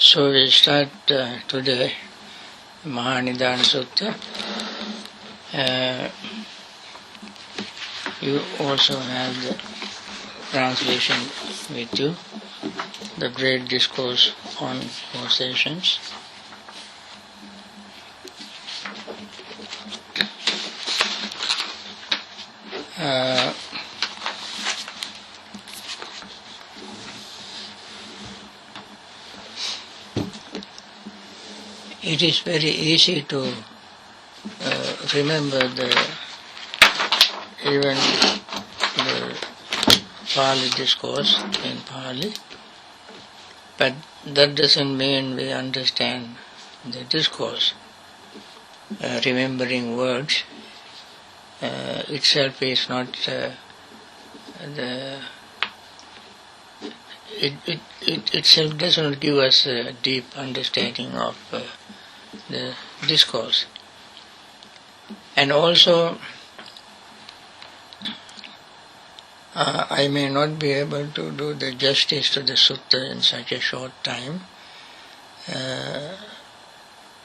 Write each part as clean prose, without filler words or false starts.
So we start today Maha Nidana Sutta. You also have the translation with you, the great discourse on possessions. It is very easy to remember even the Pali discourse in Pali, but that doesn't mean we understand the discourse. Remembering words itself is not it itself does not give us a deep understanding of the discourse. And also, I may not be able to do the justice to the sutta in such a short time,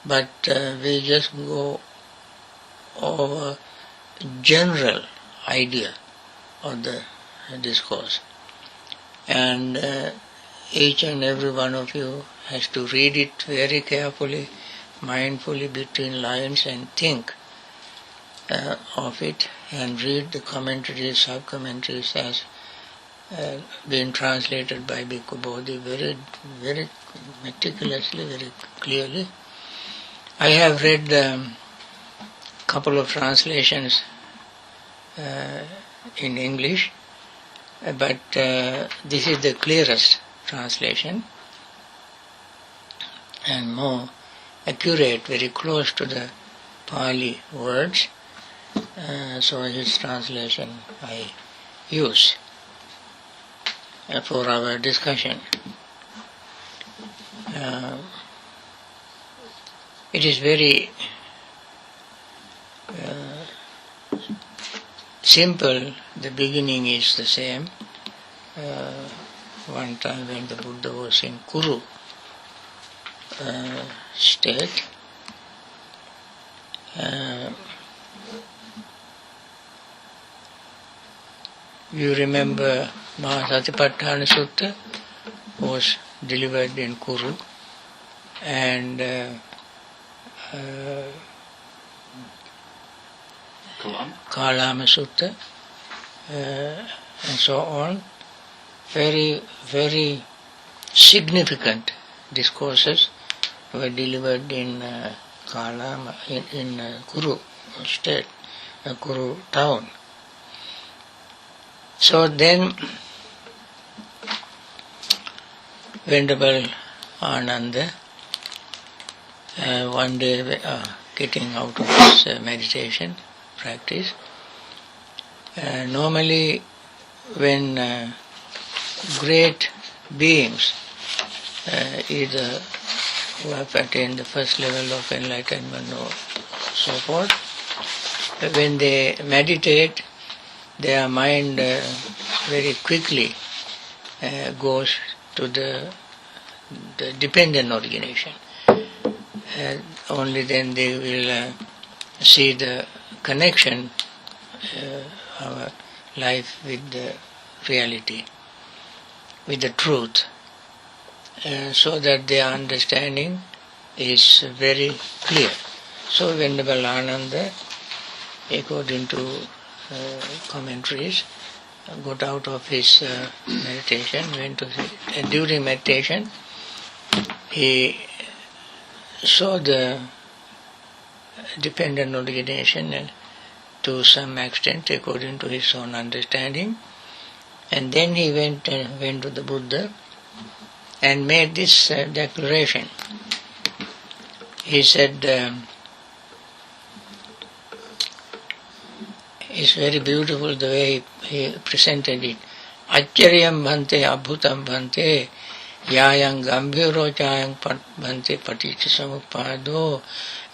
but we just go over general idea of the discourse. And each and every one of you has to read it very carefully, mindfully between lines, and think of it, and read the commentaries, sub-commentaries as being translated by Bhikkhu Bodhi very, very meticulously, very clearly. I have read a couple of translations in English, but this is the clearest translation and more accurate, very close to the Pali words. So his translation I use for our discussion. It is very simple. The beginning is the same. One time when the Buddha was in Kuru state, you remember Maha Nidana Sutta was delivered in Kuru, and Kalama Sutta, and so on. Very, very significant discourses were delivered in Kalama, in Kuru state, Kuru town. So then Venerable Ananda one day getting out of his meditation practice. Normally when great beings, either who have attained the first level of enlightenment or so forth, when they meditate, their mind very quickly goes to the dependent origination. Only then they will see the connection our life with the reality, with the truth, so that their understanding is very clear. So Venerable Ananda, according to commentaries, got out of his meditation, went to and during meditation he saw the dependent origination to some extent according to his own understanding, and then he went to the Buddha and made this declaration. He said, it's very beautiful the way he presented it. Accharyam Bhante, Abhutam Bhante, Yayang Gambhiro Chayang Bhante Paticha Samupado,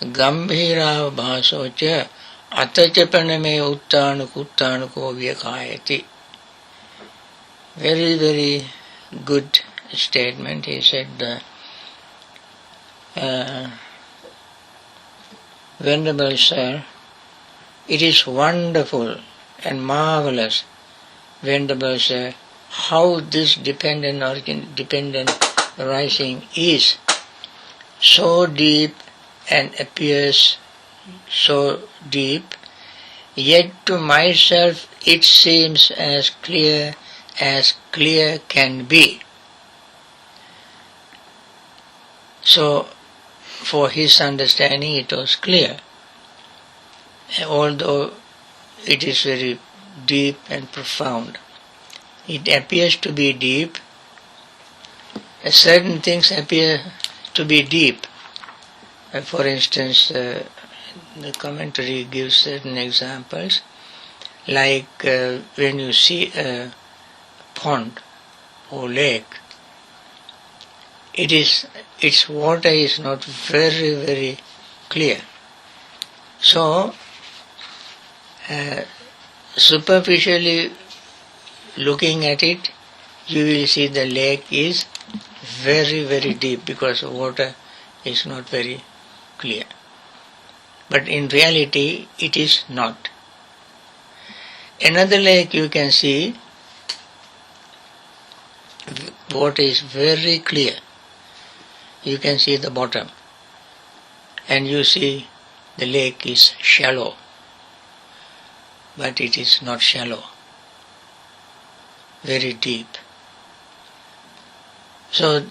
Gambhira Bhasocha, Atachapaname Uttanuko Vyakayati. Very, very good statement. He said, Venerable Sir, it is wonderful and marvelous, Venerable Sir, how this dependent arising is so deep and appears so deep, yet to myself it seems as clear can be. So, for his understanding it was clear, although it is very deep and profound. It appears to be deep. Certain things appear to be deep. For instance, the commentary gives certain examples, like when you see a pond or lake, its water is not very, very clear. So, superficially looking at it, you will see the lake is very, very deep because the water is not very clear. But in reality, it is not. Another lake you can see, water is very clear. You can see the bottom, and you see the lake is shallow, but it is not shallow, very deep. So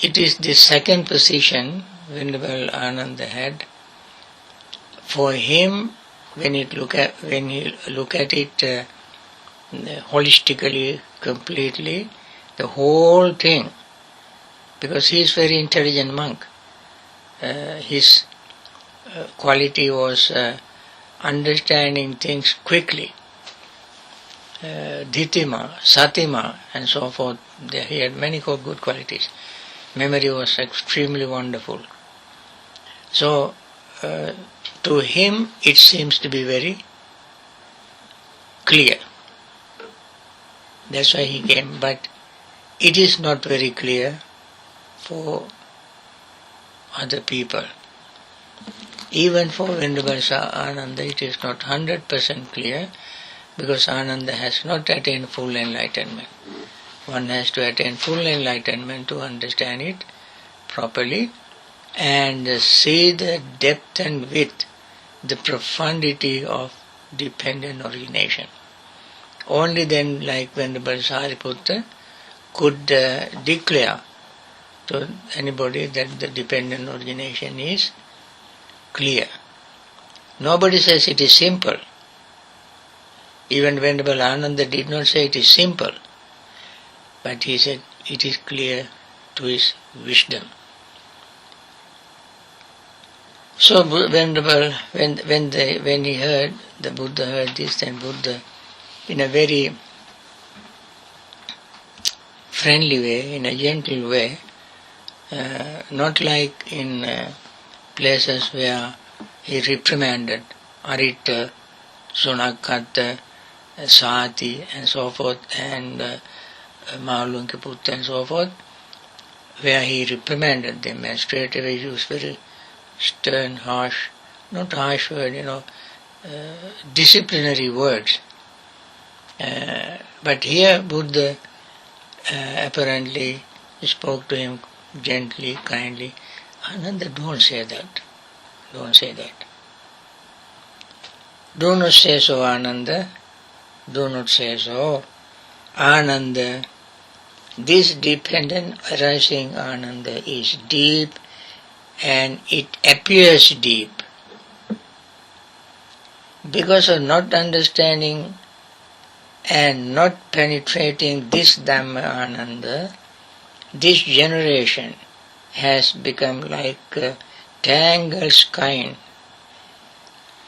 it is the second position Venerable Ananda had. For him, when he look at it holistically, completely, the whole thing, because he is very intelligent monk, his quality was understanding things quickly, dhitima, satima, and so forth. He had many good qualities. Memory was extremely wonderful. So, to him it seems to be very clear. That's why he came. But it is not very clear for other people. Even for Venerable Ananda it is not 100% clear, because Ananda has not attained full enlightenment. One has to attain full enlightenment to understand it properly and see the depth and width, the profundity of dependent origination. Only then, like Venerable Sariputta, could declare to anybody that the dependent origination is clear. Nobody says it is simple. Even Venerable Ananda did not say it is simple, but he said it is clear to his wisdom. So Venerable, when he heard, the Buddha heard this, then Buddha, in a very friendly way, in a gentle way, not like in places where he reprimanded Arita, Sunakata, Sati, and so forth, and Mahalunkyaputta and so forth, where he reprimanded them and straight away used very stern, harsh, not harsh word, disciplinary words. But here Buddha apparently spoke to him gently, kindly. Ananda, don't say that. Don't say that. Do not say so, Ananda. Do not say so. Ananda, this dependent arising Ananda is deep and it appears deep. Because of not understanding and not penetrating this Dhamma Ananda, this generation has become like a tangled skein,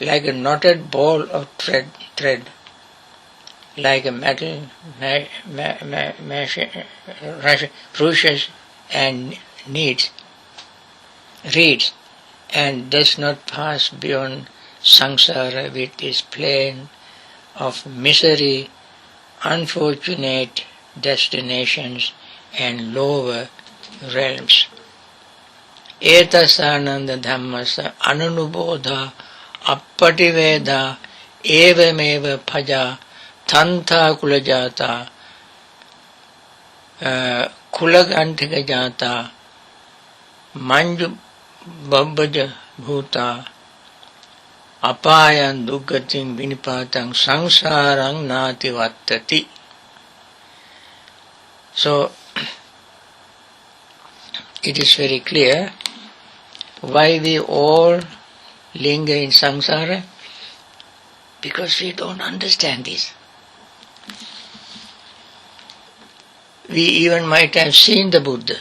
like a knotted ball of thread, like a metal rushes and reeds, and does not pass beyond samsara with its plane of misery, unfortunate destinations and lower realms. Etasananda dhammasa ananubodha appativeda evameva bhaja tanta kulajata kulagantika jata manju babbaja bhuta apayan duggatim vinipatang sangsarang nati vattati. So it is very clear why we all linger in samsara, because we don't understand this. We even might have seen the Buddha,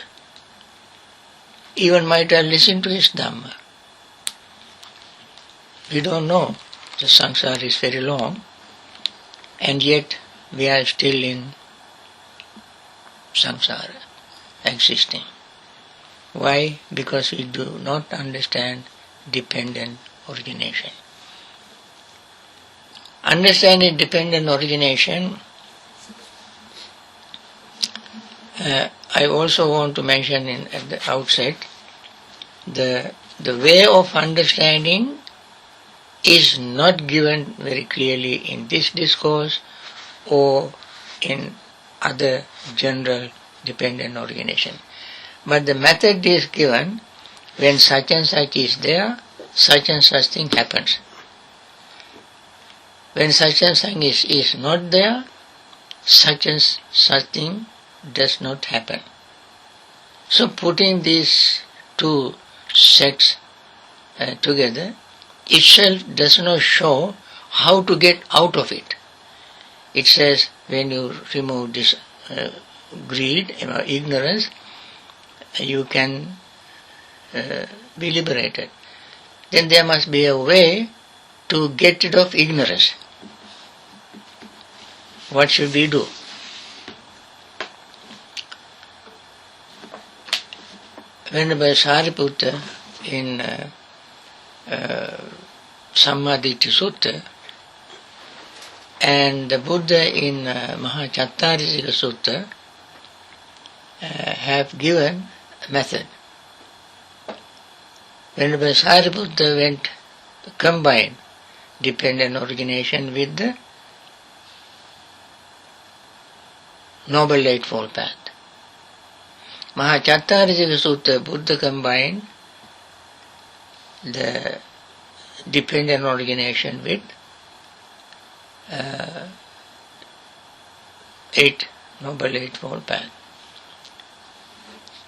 even might have listened to his Dhamma. We don't know. The samsara is very long, and yet we are still in samsara, existing. Why? Because we do not understand dependent origination. Understanding dependent origination, I also want to mention at the outset, the way of understanding is not given very clearly in this discourse or in other general dependent origination. But the method is given: when such and such is there, such and such thing happens. When such and such is not there, such and such thing does not happen. So putting these two sets together itself does not show how to get out of it. It says when you remove this greed, ignorance, you can be liberated. Then there must be a way to get rid of ignorance. What should we do? Venerable Sariputta in Sammaditthi Sutta and the Buddha in Maha Nidana Sutta have given a method. Venerable Sariputta went to combine dependent origination with the Noble Eightfold Path. Maha Nidana Sutta, Buddha combined the dependent origination with Noble Eightfold Path.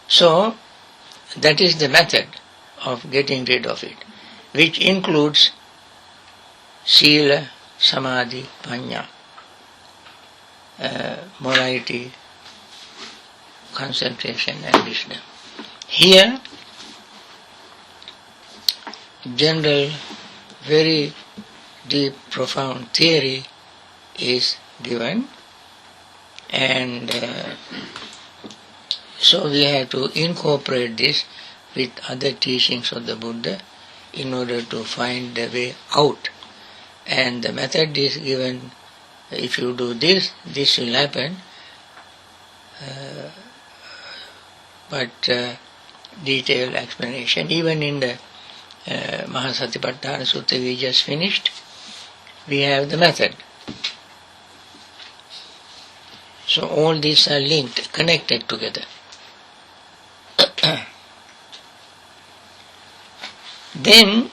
So, that is the method of getting rid of it, which includes Sila, Samadhi, Panya, morality, concentration and wisdom. Here, general, very deep, profound theory is given, and so we have to incorporate this with other teachings of the Buddha in order to find the way out. And the method is given: if you do this, this will happen. But detailed explanation, even in the Mahasatipatthana Sutta we just finished, we have the method. So all these are linked, connected together. Then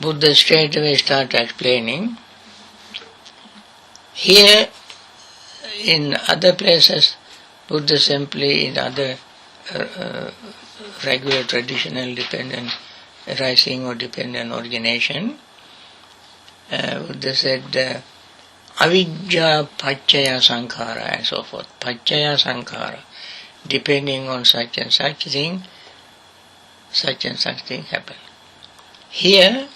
Buddha straight away started explaining. Here, in other places, Buddha simply, in other regular traditional dependent arising or dependent origination, Buddha said avijja paccaya sankhara and so forth. Paccaya sankhara, depending on such and such thing happen. Here,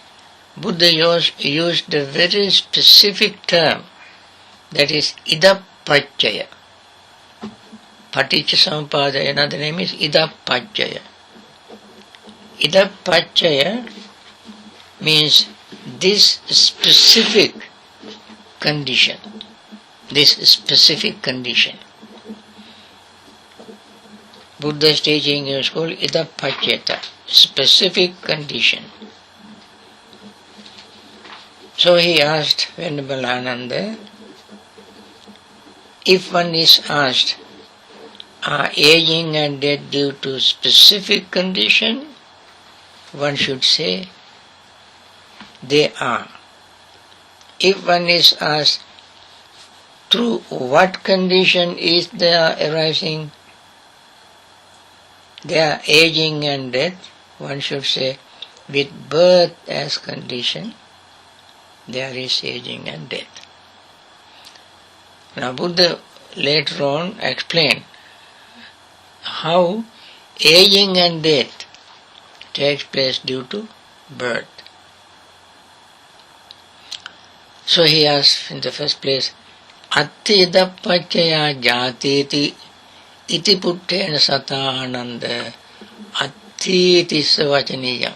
Buddha used a very specific term, that is idapaccaya. Paticca another name is idapaccaya. Idapaccaya means this specific condition. Buddha's teaching is called idappacceta, specific condition. So he asked Venerable Ananda, if one is asked, are aging and death due to specific condition? One should say, they are. If one is asked, through what condition is there arising their aging and death? One should say, with birth as condition, there is aging and death. Now Buddha later on explained how aging and death takes place due to birth. So he asked in the first place, Atti idappacchaya jatiti iti puttena sata ananda atti tissa vacaniyam.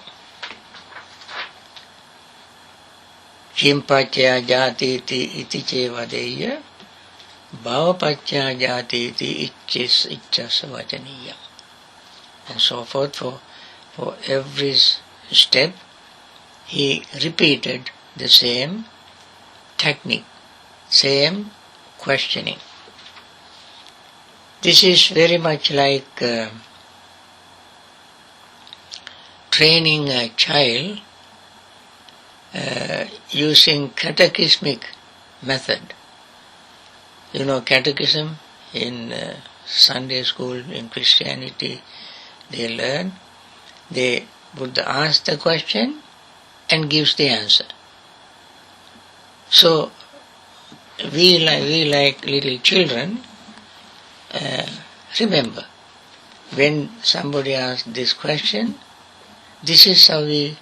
Kimpaccaya jatiti iti cevadeya bhavapaccaya jatiti ichchasa vacaniyam. And so forth. For every step he repeated the same technique, same questioning. This is very much like training a child using catechismic method. You know, catechism in Sunday school, in Christianity, they learn. Buddha asks the question and gives the answer. So we like little children, remember, when somebody asks this question, this is how we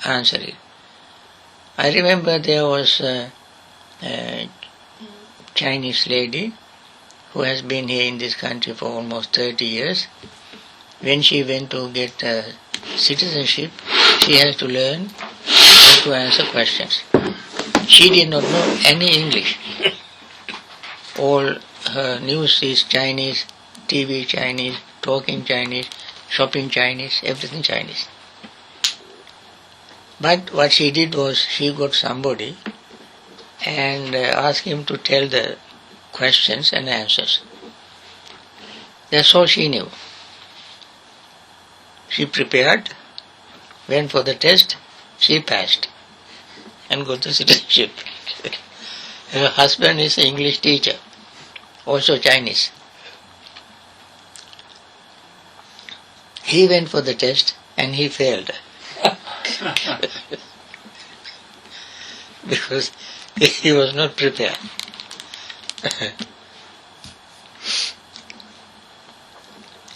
answer it. I remember there was a Chinese lady who has been here in this country for almost 30 years. When she went to get citizenship, she has to learn how to answer questions. She did not know any English. All her news is Chinese, TV Chinese, talking Chinese, shopping Chinese, everything Chinese. But what she did was she got somebody and asked him to tell the questions and answers. That's all she knew. She prepared, went for the test, she passed and got the citizenship. Her husband is an English teacher, also Chinese. He went for the test and he failed. Because he was not prepared.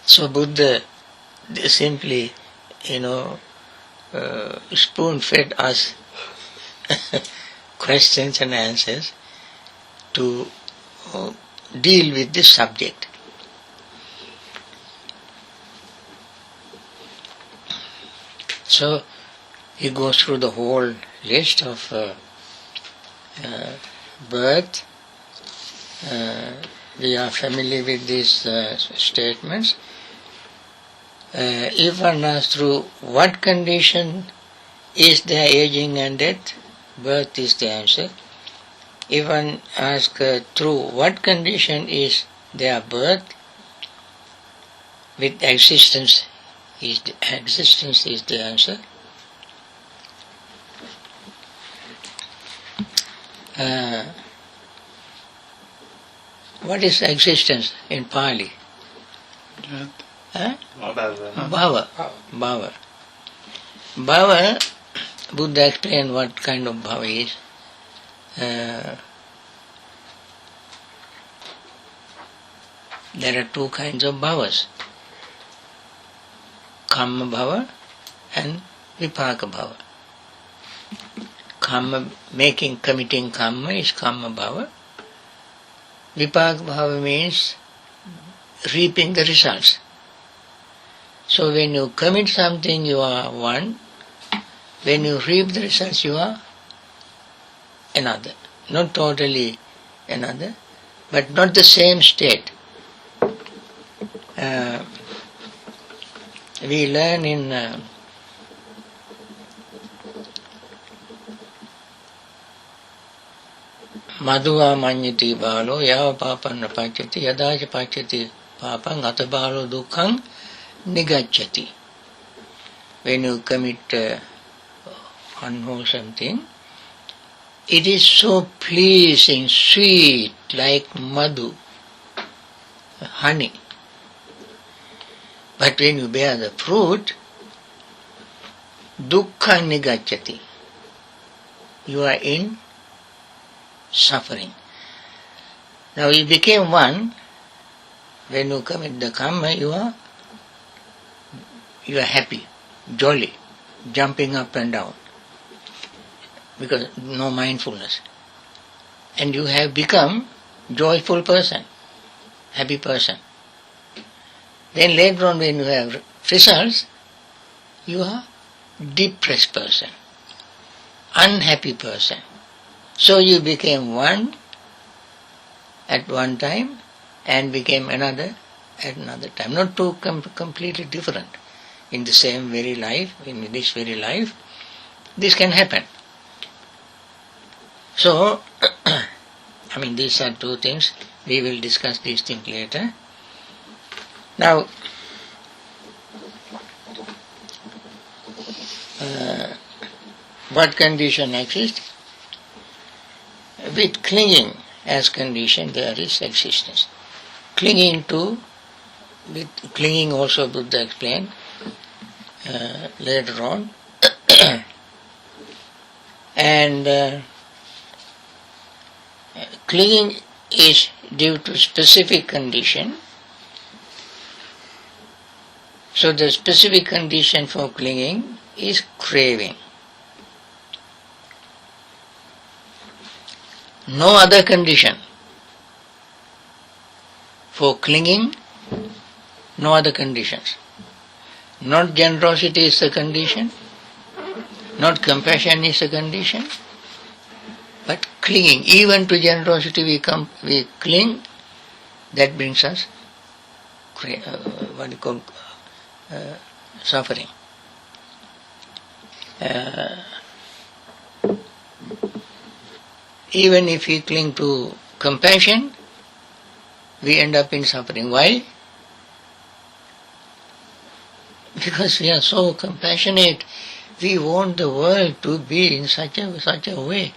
So Buddha simply, spoon-fed us questions and answers to deal with this subject. So he goes through the whole list of birth. We are familiar with these statements. If one asks through what condition is there aging and death, birth is the answer. If one asks through what condition is there birth, with existence is the answer. What is existence in Pali? Bhava. Bhava, Buddha explained what kind of bhava is. There are two kinds of bhavas. Kamma bhava and vipaka bhava. Committing kamma is kamma bhava. Vipaka bhava means reaping the results. So when you commit something, you are one. When you reap the results, you are another. Not totally another, but not the same state. we learn in Madhuva manyati balo yava papanna pachyati yadaja pachyati papang atabalo dukkhang nigacchati. When you commit unwholesome thing, it is so pleasing, sweet, like madhu, honey. But when you bear the fruit, dukkha nigacchati. You are in suffering. Now you became one. When you commit the karma, you are happy, jolly, jumping up and down, because no mindfulness. And you have become joyful person, happy person. Then later on when you have results, you are depressed person, unhappy person. So you became one at one time and became another at another time. Not two completely different. In the same very life, in this very life, this can happen. So, these are two things. We will discuss these things later. Now, what condition exists? With clinging as condition, there is existence. Clinging also Buddha explained later on. And clinging is due to specific condition. So the specific condition for clinging is craving. No other condition for clinging, no other conditions. Not generosity is the condition, not compassion is the condition, but clinging. Even to generosity we cling, that brings us suffering. Even if we cling to compassion, we end up in suffering. Why? Because we are so compassionate, we want the world to be in such a way,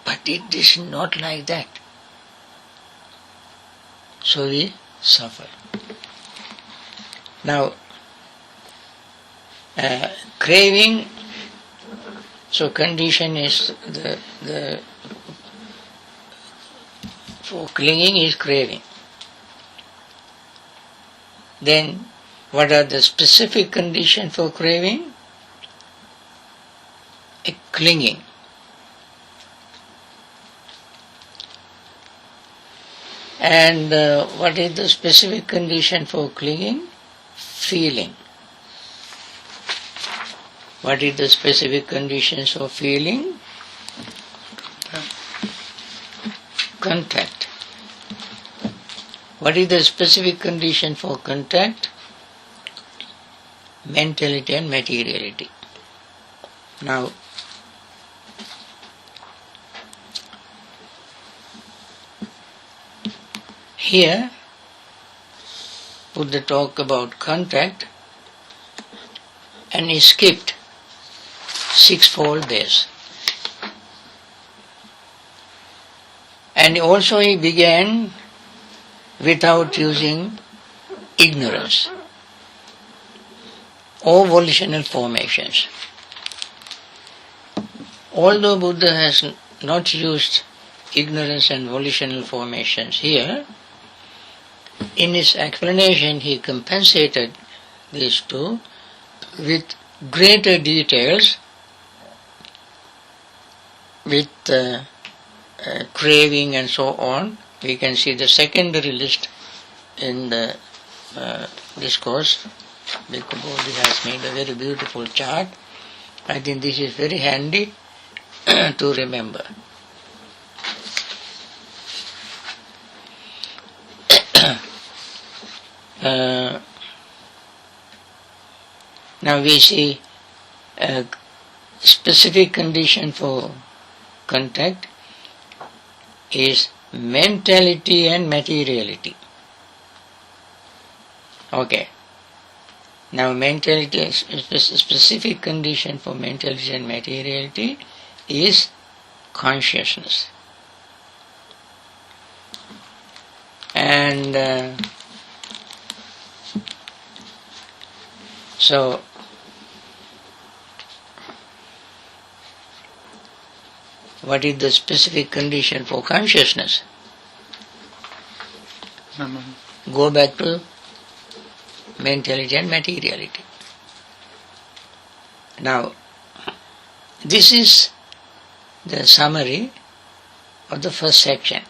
but it is not like that. So we suffer. Now, craving, so condition is the for clinging is craving. Then, what are the specific conditions for craving? Clinging. And what is the specific condition for clinging? Feeling. What is the specific conditions for feeling? Contact. What is the specific condition for contact? Mentality and materiality. Now, here, Buddha talked about contact and he skipped sixfold base. And also he began without using ignorance or volitional formations. Although Buddha has not used ignorance and volitional formations here, in his explanation he compensated these two with greater details, with craving and so on. We can see the secondary list in the discourse. Bhikkhu Bodhi has made a very beautiful chart. I think this is very handy to remember. Now we see a specific condition for contact is mentality and materiality. Okay. Now mentality, a specific condition for mentality and materiality is consciousness. And so what is the specific condition for consciousness? Go back to mentality and materiality. Now, this is the summary of the first section.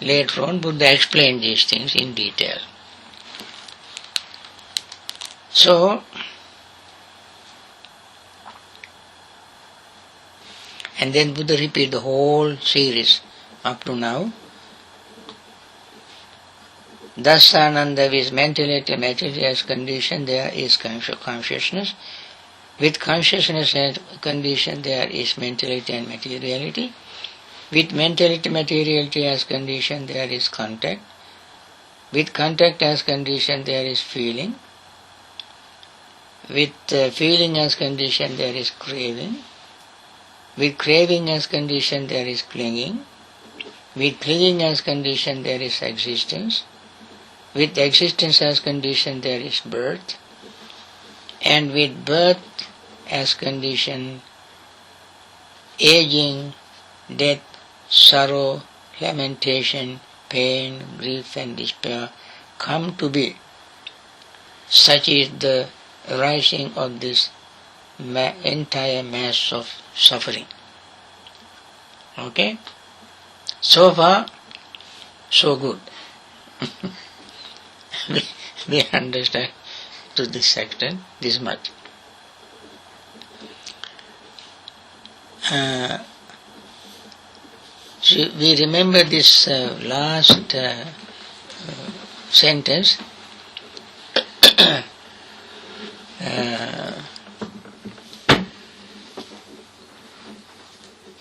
Later on Buddha explained these things in detail. So, and then Buddha repeat the whole series up to now. Thus Ananda with mentality and materiality as condition, there is consciousness. With consciousness as condition, there is mentality and materiality. With mentality, materiality as condition, there is contact. With contact as condition, there is feeling. With feeling as condition, there is craving. With craving as condition, there is clinging. With clinging as condition, there is existence. With existence as condition, there is birth. And with birth as condition, aging, death, sorrow, lamentation, pain, grief and despair come to be. Such is the rising of this entire mass of suffering. Okay? So far, so good. we understand to this extent this much. So we remember this last sentence.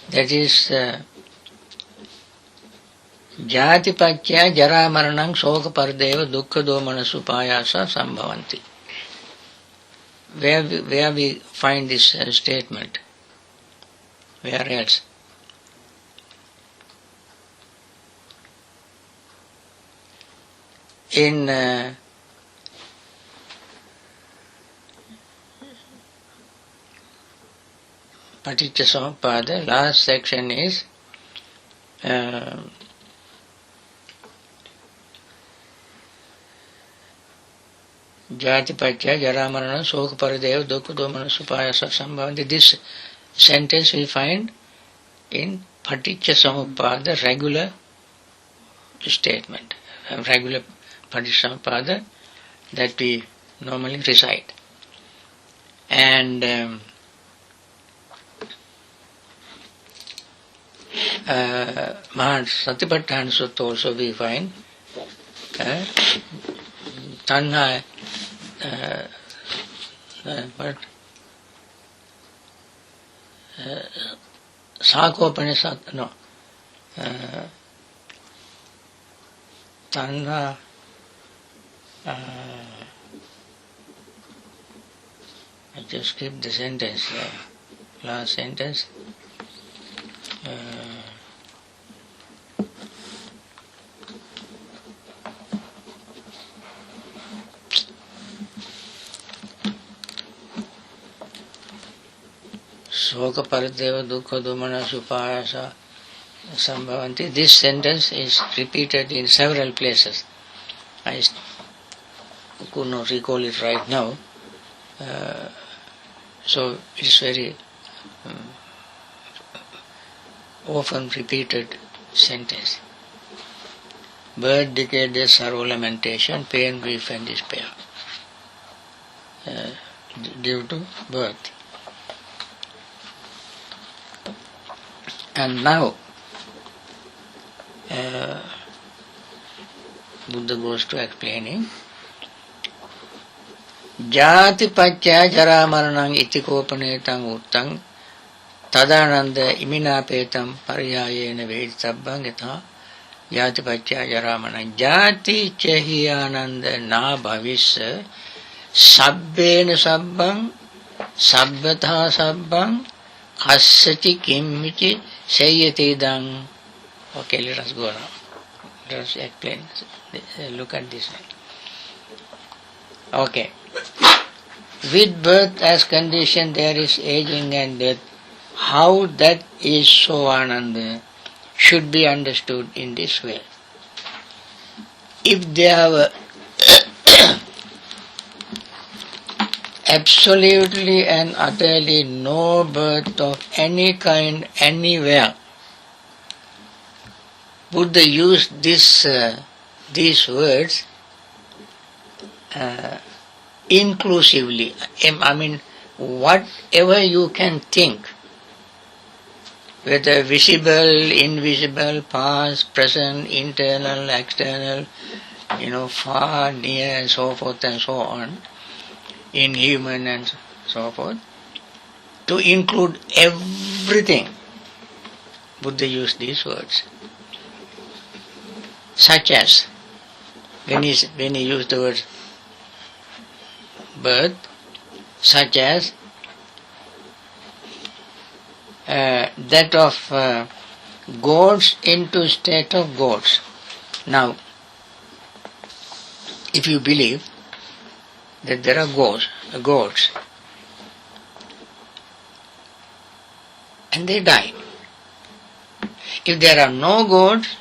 That is Jatipachya jara maranang soka pardeva dukkha domana supayasa sambhavanti. Where we find this statement? Where else? In Paticcasamuppada, last section is Jatipachya jaramarana soka parideva dukkha domana supayasa sambhavanti. This sentence we find in Paticcasamuppada, regular statement, regular Paticcasamuppada that we normally recite. And Maha Nidana Sutta also we find Tanha Sakopanishad, no, Tanha I just skip the sentence, last sentence. Soka parideva dukkha domana supayasa sambhavanti. This sentence is repeated in several places. I could not recall it right now. So it's very often repeated sentence. Birth, decay, death, sorrow, lamentation, pain, grief and despair. Due to birth. And now, Buddha goes to explaining. Jati pacca jara maranang itikopanetam uttang tadananda iminapetam paryayena vedsabbang yatha jati pacca jara maranang jati chahiyananda na bhavisya sabbena sabbang sabbatha sabbang kassati kimmichi sayyatedang. Okay, let us go now. Let us explain. Look at this one. Okay. With birth as condition there is aging and death. How that is so ananda should be understood in this way. If they have absolutely and utterly no birth of any kind anywhere, Buddha used these words inclusively. I mean, whatever you can think, whether visible, invisible, past, present, internal, external, far, near, and so forth and so on, inhuman and so forth, to include everything, Buddha used these words. Such as, when he used the word birth, such as that of goats into state of goats. Now, if you believe that there are goats and they die, if there are no goats